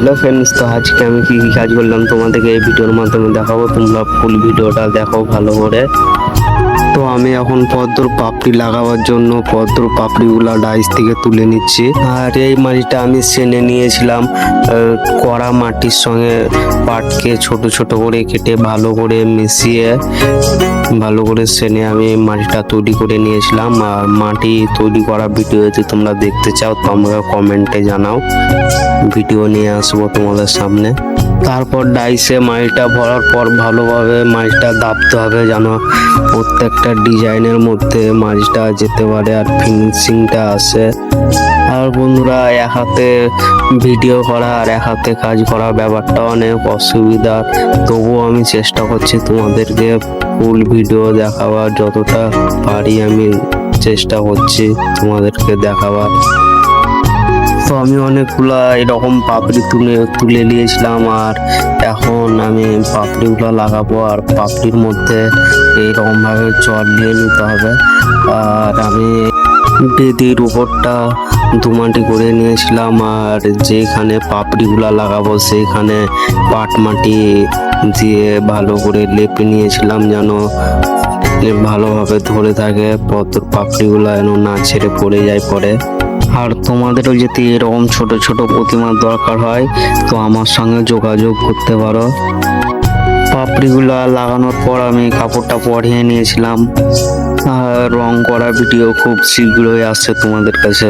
Hello friends, তো আজকে আমি কি কি কাজ করলাম তোমাদেরকে এই ভিডিওর মাধ্যমে দেখাবো। তোমরা ফুল ভিডিওটা দেখো ভালো করে। তো আমি এখন পদ্মর পাপড়ি লাগাবার জন্য পদ্মর পাপড়িগুলা ডাইস থেকে তুলে নিচ্ছি। আর এই মাটিটা আমি সেনে নিয়েছিলাম কড়া মাটির সঙ্গে পাটকে ছোট ছোট করে কেটে ভালো করে মিশিয়ে ভালো করে সেনে আমি মাটিটা তৈরি করে নিয়েছিলাম। আর মাটি তৈরি করা ভিডিও যদি তোমরা দেখতে চাও তোমরা কমেন্টে জানাও, ভিডিও নিয়ে আসবো তোমাদের সামনে। তারপর ডাইসে মাটিটা ভরার পর ভালোভাবে মাটিটা দাবতে হবে যেন প্রত্যেকটা ডিজাইনের মধ্যে মাটিটা যেতে পারে আর ফিনিশিংটা আসে। আর বন্ধুরা, এক হাতে ভিডিও করা আর এক হাতে কাজ করা ব্যাপারটা অনেক অসুবিধা, তবুও আমি চেষ্টা করছি তোমাদেরকে ফুল ভিডিও দেখাবার, যতটা পারি আমি চেষ্টা করছি তোমাদেরকে দেখাবার। তো আমি অনেকগুলা এরকম পাপড়ি তুলে নিয়েছিলাম আর এখন আমি পাপড়িগুলো লাগাবো। আর পাপড়ির মধ্যে এইরকম ভাবে জল দিয়ে নিতে হবে। আর আমি বেদির উপরটা দুমাটি করে নিয়েছিলাম আর যেখানে পাপড়িগুলো লাগাবো সেইখানে পাট মাটি দিয়ে ভালো করে লেপে নিয়েছিলাম যেন ভালোভাবে ধরে থাকে, পদ্মর পাপড়িগুলো যেন না ছেড়ে পড়ে যায় পরে। আর তোমাদেরও যদি এরকম ছোট ছোট প্রতিমার দরকার হয় তো আমার সঙ্গে যোগাযোগ করতে পারো। পাপড়িগুলো লাগানোর পর আমি কাপড়টা পরিয়ে নিয়েছিলাম। আর রং করা ভিডিও খুব শীঘ্রই আসছে তোমাদের কাছে।